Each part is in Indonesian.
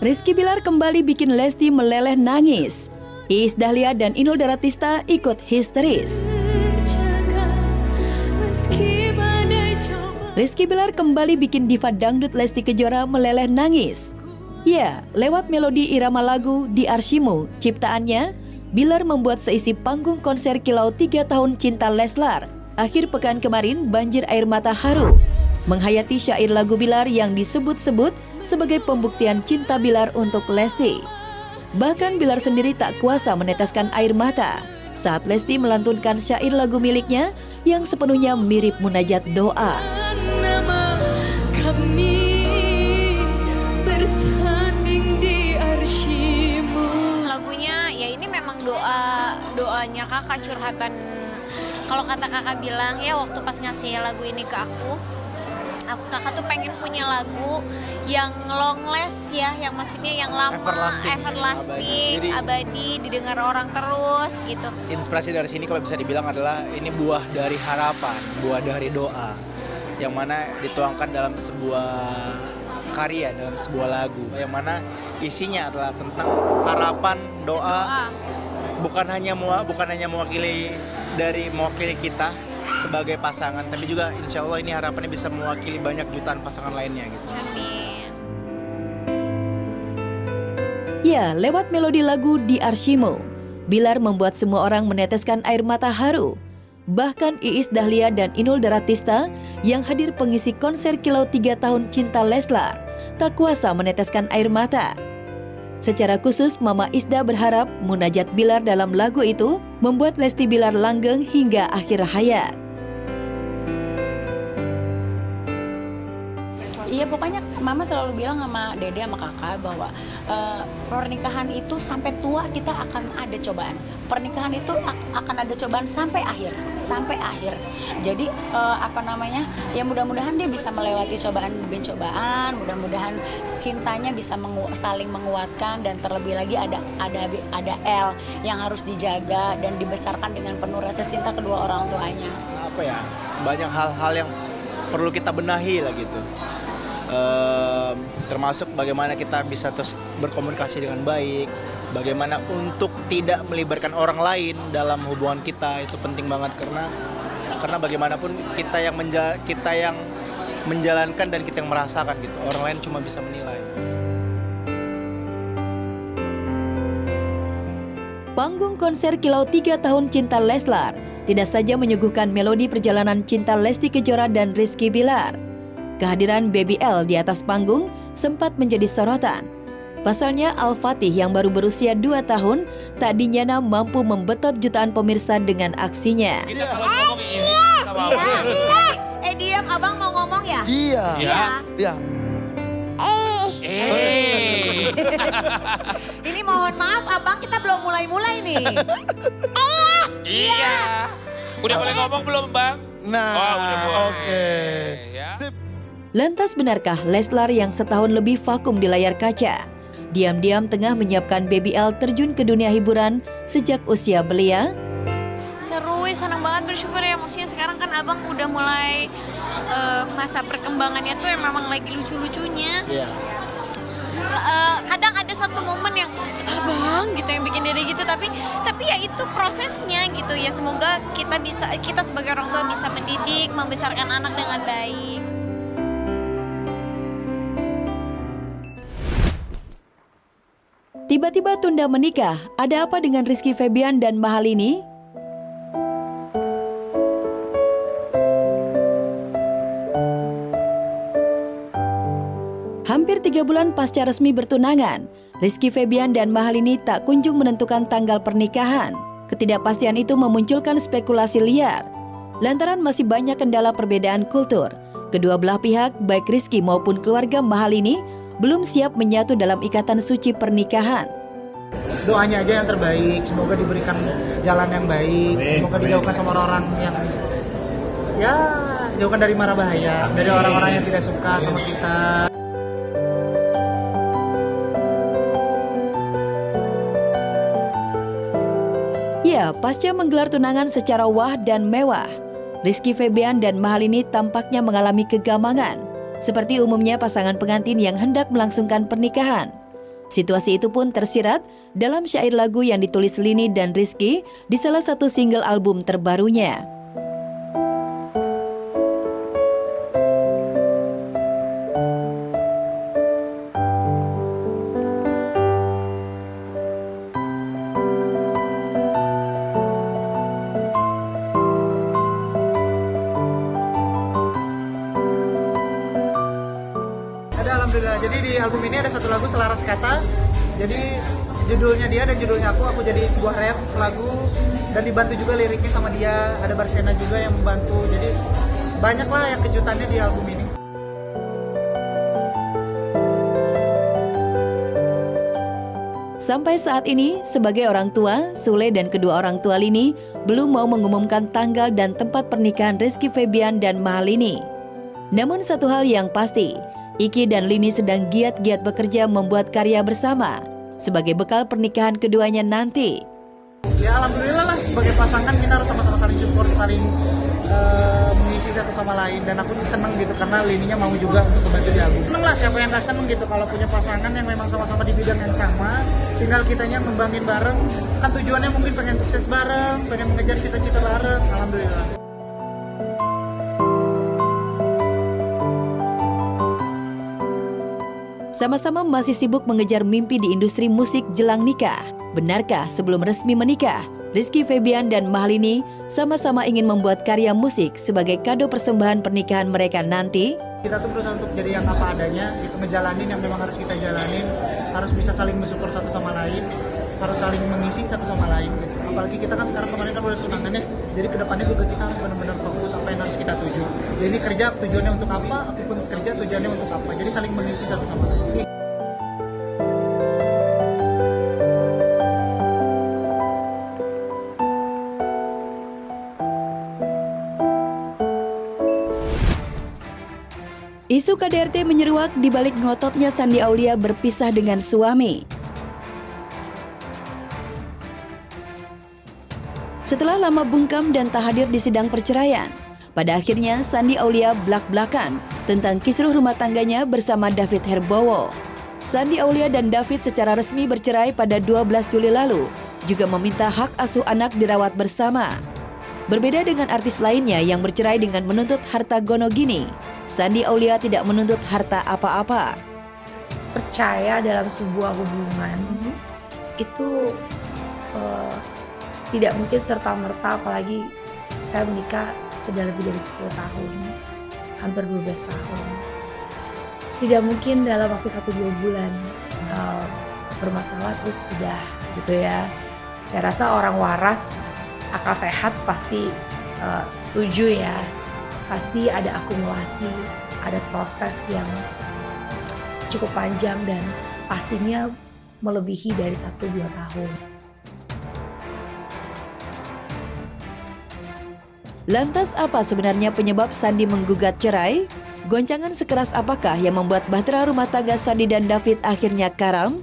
Rizky Bilar kembali bikin Lesti meleleh nangis. Iis Dahlia dan Inul Daratista ikut histeris. Rizky Bilar kembali bikin diva dangdut Lesti Kejora meleleh nangis. Ya, lewat melodi irama lagu Di Arsyimu ciptaannya, Bilar membuat seisi panggung konser Kilau 3 tahun cinta Leslar. Akhir pekan kemarin banjir air mata haru menghayati syair lagu Bilar yang disebut-sebut sebagai pembuktian cinta Bilar untuk Lesti. Bahkan Bilar sendiri tak kuasa meneteskan air mata saat Lesti melantunkan syair lagu miliknya yang sepenuhnya mirip munajat doa. Nama kami bersanding di arsyimu. Lagunya ya ini memang doanya kakak, curhatan. Kalau kata kakak bilang ya waktu pas ngasih lagu ini ke aku kakak tuh pengen punya lagu yang long last ya, yang maksudnya yang lama, everlasting, abadi, didengar orang terus gitu. Inspirasi dari sini kalau bisa dibilang adalah ini buah dari harapan, buah dari doa, yang mana dituangkan dalam sebuah karya, dalam sebuah lagu, yang mana isinya adalah tentang harapan, doa. bukan hanya mewakili kita sebagai pasangan, tapi juga insya Allah ini harapannya bisa mewakili banyak jutaan pasangan lainnya gitu. Amin. Ya, lewat melodi lagu Di Arsyimu, Bilar membuat semua orang meneteskan air mata haru. Bahkan Iis Dahlia dan Inul Daratista yang hadir pengisi konser Kilau 3 tahun cinta Leslar tak kuasa meneteskan air mata. Secara khusus, Mama Isda berharap munajat Bilar dalam lagu itu membuat Lesti Bilar langgeng hingga akhir hayat. Iya, pokoknya Mama selalu bilang sama Dede sama Kakak bahwa pernikahan itu sampai tua kita akan ada cobaan. Pernikahan itu akan ada cobaan sampai akhir. Jadi ya mudah-mudahan dia bisa melewati cobaan demi cobaan. Mudah-mudahan cintanya bisa saling menguatkan, dan terlebih lagi ada L yang harus dijaga dan dibesarkan dengan penuh rasa cinta kedua orang tuanya. Banyak hal-hal yang perlu kita benahi lah gitu. Termasuk bagaimana kita bisa terus berkomunikasi dengan baik, bagaimana untuk tidak melibatkan orang lain dalam hubungan kita, itu penting banget karena bagaimanapun kita yang menjalankan dan kita yang merasakan gitu, orang lain cuma bisa menilai. Panggung konser Kilau 3 tahun cinta Leslar tidak saja menyuguhkan melodi perjalanan cinta Lesti Kejora dan Rizky Bilar. Kehadiran Baby L di atas panggung sempat menjadi sorotan. Pasalnya Al-Fatih yang baru berusia 2 tahun tak dinyana mampu membetot jutaan pemirsa dengan aksinya. Diam, abang mau ngomong ya? Iya. Ini mohon maaf abang, kita belum mulai nih. Iya. Udah boleh ngomong belum, Bang? Nah, udah boleh. oke. Ya. Lantas benarkah Leslar yang setahun lebih vakum di layar kaca diam-diam tengah menyiapkan Baby L terjun ke dunia hiburan sejak usia belia? Seru, senang banget, bersyukur ya. Maksudnya sekarang kan abang udah mulai masa perkembangannya tuh yang memang lagi lucu-lucunya. Iya. Kadang ada satu momen yang abang gitu yang bikin dede gitu, tapi ya itu prosesnya gitu ya. Semoga kita sebagai orang tua bisa mendidik, membesarkan anak dengan baik. Tiba-tiba tunda menikah, ada apa dengan Rizky Febian dan Mahalini? Hampir 3 bulan pasca resmi bertunangan, Rizky Febian dan Mahalini tak kunjung menentukan tanggal pernikahan. Ketidakpastian itu memunculkan spekulasi liar. Lantaran masih banyak kendala perbedaan kultur, kedua belah pihak, baik Rizky maupun keluarga Mahalini, belum siap menyatu dalam ikatan suci pernikahan. Doanya aja yang terbaik, semoga diberikan jalan yang baik, semoga dijauhkan sama orang-orang yang jauhkan dari mara bahaya, dari orang-orang yang tidak suka sama kita. Ya, pasca menggelar tunangan secara wah dan mewah, Rizky Febian dan Mahalini tampaknya mengalami kegamangan, seperti umumnya pasangan pengantin yang hendak melangsungkan pernikahan. Situasi itu pun tersirat dalam syair lagu yang ditulis Lini dan Rizky di salah satu single album terbarunya. Alhamdulillah, jadi di album ini ada satu lagu Selaras Kata. Jadi judulnya dia dan judulnya aku jadi sebuah rap lagu, dan dibantu juga liriknya sama dia. Ada Barsena juga yang membantu. Jadi banyaklah yang kejutannya di album ini. Sampai saat ini, sebagai orang tua, Sule dan kedua orang tua Lini belum mau mengumumkan tanggal dan tempat pernikahan Rizky Febian dan Mahalini. Namun satu hal yang pasti, Iki dan Lini sedang giat-giat bekerja membuat karya bersama sebagai bekal pernikahan keduanya nanti. Ya alhamdulillah lah, sebagai pasangan kita harus sama-sama saling support, saling mengisi satu sama lain. Dan aku seneng gitu karena Lininya mau juga untuk membantu di album. Seneng lah, siapa yang gak seneng gitu kalau punya pasangan yang memang sama-sama di bidang yang sama. Tinggal kitanya ngembangin bareng, kan tujuannya mungkin pengen sukses bareng, pengen mengejar cita-cita bareng. Alhamdulillah. Sama-sama masih sibuk mengejar mimpi di industri musik jelang nikah. Benarkah sebelum resmi menikah, Rizky Febian dan Mahalini sama-sama ingin membuat karya musik sebagai kado persembahan pernikahan mereka nanti? Kita tuh berusaha untuk jadi yang apa adanya, itu ngejalanin yang memang harus kita jalanin, harus bisa saling mensupport satu sama lain, harus saling mengisi satu sama lain gitu. Apalagi kita kan sekarang kemarin kan udah tunangannya, jadi kedepannya juga kita harus benar-benar fokus apa yang harus kita tuju. Jadi ini kerja tujuannya untuk apa, aku pun kerja tujuannya untuk apa, jadi saling mengisi satu sama lain. Isu KDRT menyeruak di balik ngototnya Shandy Aulia berpisah dengan suami. Setelah lama bungkam dan tak hadir di sidang perceraian, pada akhirnya Shandy Aulia blak-blakan tentang kisruh rumah tangganya bersama David Herbowo. Shandy Aulia dan David secara resmi bercerai pada 12 Juli lalu, juga meminta hak asuh anak dirawat bersama. Berbeda dengan artis lainnya yang bercerai dengan menuntut harta gono gini, Shandy Aulia tidak menuntut harta apa-apa. Percaya dalam sebuah hubungan itu tidak mungkin serta-merta, apalagi saya menikah sudah lebih dari 10 tahun, hampir 12 tahun. Tidak mungkin dalam waktu 1-2 bulan bermasalah terus sudah gitu ya. Saya rasa orang waras, akal sehat pasti setuju ya. Pasti ada akumulasi, ada proses yang cukup panjang dan pastinya melebihi dari 1-2 tahun. Lantas apa sebenarnya penyebab Shandy menggugat cerai? Goncangan sekeras apakah yang membuat bahtera rumah tangga Shandy dan David akhirnya karam?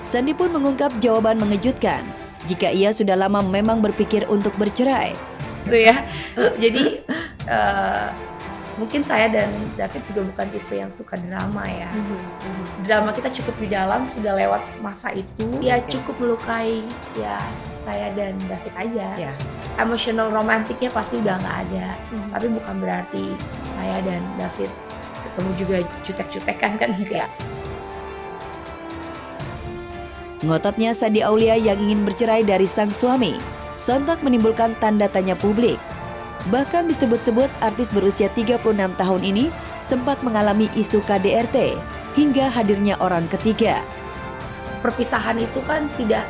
Shandy pun mengungkap jawaban mengejutkan jika ia sudah lama memang berpikir untuk bercerai. Gitu ya. Jadi mungkin saya dan David juga bukan tipe yang suka drama ya. Drama kita cukup di dalam, sudah lewat masa itu. Ya cukup melukai ya saya dan David aja. Ya. Emotional romantiknya pasti udah nggak ada. Tapi bukan berarti saya dan David ketemu juga jutek-jutekan kan enggak. Ngototnya Shandy Aulia yang ingin bercerai dari sang suami sontak menimbulkan tanda tanya publik. Bahkan disebut-sebut artis berusia 36 tahun ini sempat mengalami isu KDRT hingga hadirnya orang ketiga. Perpisahan itu kan tidak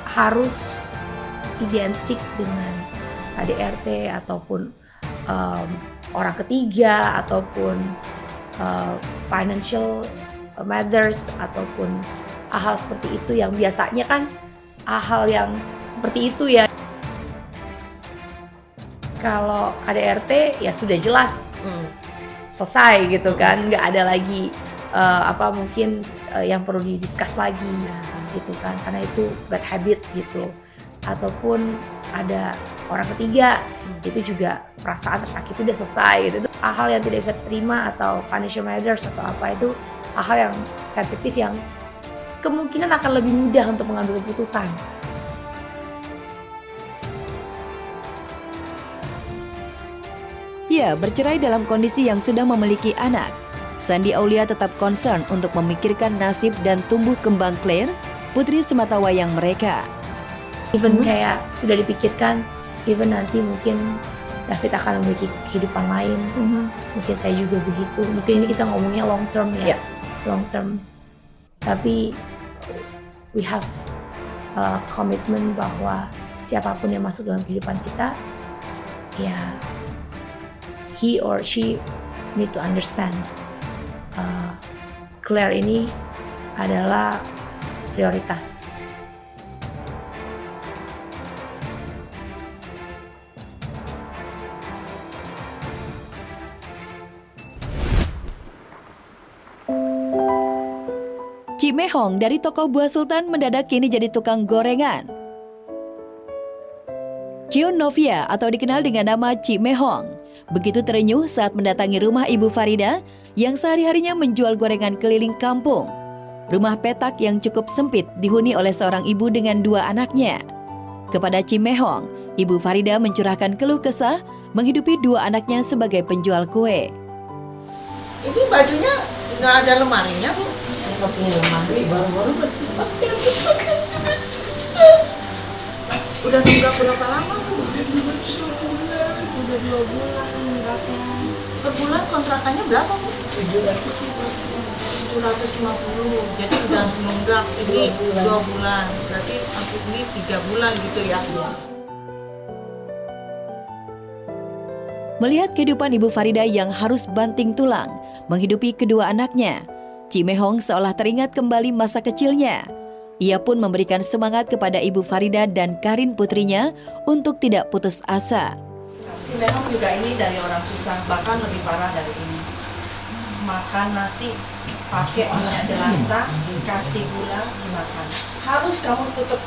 harus identik dengan KDRT ataupun orang ketiga ataupun financial matters ataupun hal seperti itu yang biasanya kan hal yang seperti itu ya. Kalau KDRT ya sudah jelas selesai gitu kan, nggak ada lagi mungkin yang perlu didiskus lagi gitu kan, karena itu bad habit gitu. Ataupun ada orang ketiga, itu juga perasaan tersakiti udah selesai gitu. Itu hal yang tidak bisa diterima, atau financial matters atau apa, itu hal yang sensitif yang kemungkinan akan lebih mudah untuk mengambil keputusan. Ya, bercerai dalam kondisi yang sudah memiliki anak, Shandy Aulia tetap concern untuk memikirkan nasib dan tumbuh kembang Claire, putri sematawayang mereka. Even kayak sudah dipikirkan, even nanti mungkin David akan memiliki kehidupan lain. Mungkin saya juga begitu. Mungkin ini kita ngomongnya long term ya, long term. Tapi we have komitmen bahwa siapapun yang masuk dalam kehidupan kita, ya he or she need to understand Claire ini adalah prioritas. Cik Mehong dari tokoh buah sultan mendadak kini jadi tukang gorengan. Cion Novia atau dikenal dengan nama Cik Mehong begitu terenyuh saat mendatangi rumah Ibu Farida yang sehari-harinya menjual gorengan keliling kampung. Rumah petak yang cukup sempit dihuni oleh seorang ibu dengan 2 anaknya. Kepada Cik Mehong, Ibu Farida mencurahkan keluh kesah menghidupi 2 anaknya sebagai penjual kue. Ini bajunya nggak ada lemarinya, Bu? Nggak punya lemari, baru-baru pasti pakai. Udah nunggak berapa lama, Bu? Udah 2 bulan nunggaknya. Per bulan kontrakannya berapa, Bu? 750. Jadi udah nunggak ini 2 bulan. Berarti aku beli 3 bulan gitu ya. Melihat kehidupan Ibu Farida yang harus banting tulang menghidupi kedua anaknya, Cik Mehong seolah teringat kembali masa kecilnya. Ia pun memberikan semangat kepada Ibu Farida dan Karin putrinya untuk tidak putus asa. Cik Mehong juga ini dari orang susah, bahkan lebih parah dari ini. Makan nasi pakai minyak jelantah, kasih gula, dimakan. Harus kamu tetap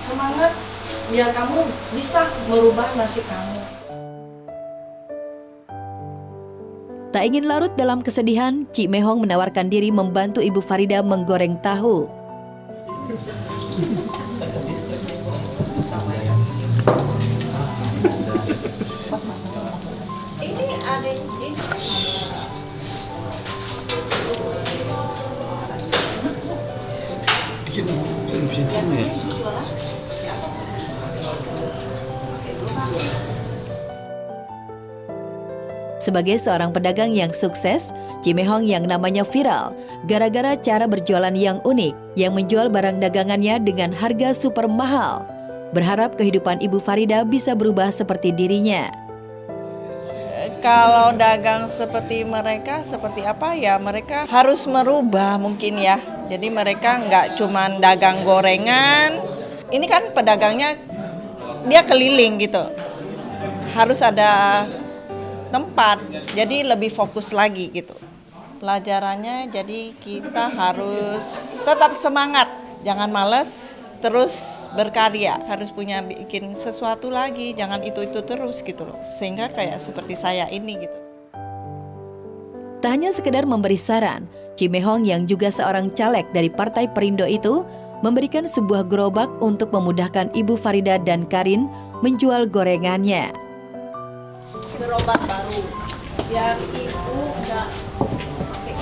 semangat biar kamu bisa merubah nasib kamu. Tak ingin larut dalam kesedihan, Cik Mehong menawarkan diri membantu Ibu Farida menggoreng tahu. Ini ada ini. Sebagai seorang pedagang yang sukses, Cik Mehong yang namanya viral gara-gara cara berjualan yang unik yang menjual barang dagangannya dengan harga super mahal. Berharap kehidupan Ibu Farida bisa berubah seperti dirinya. Kalau dagang seperti mereka, seperti apa ya, mereka harus merubah mungkin ya. Jadi mereka nggak cuman dagang gorengan, ini kan pedagangnya dia keliling gitu. Harus ada tempat, jadi lebih fokus lagi gitu. Pelajarannya jadi kita harus tetap semangat, jangan males, terus berkarya, harus punya bikin sesuatu lagi, jangan itu terus gitu loh. Sehingga kayak seperti saya ini gitu. Tak hanya sekedar memberi saran, Cik Mehong yang juga seorang caleg dari Partai Perindo itu memberikan sebuah gerobak untuk memudahkan Ibu Farida dan Karin menjual gorengannya. Gerobak baru biar ibu nggak pakai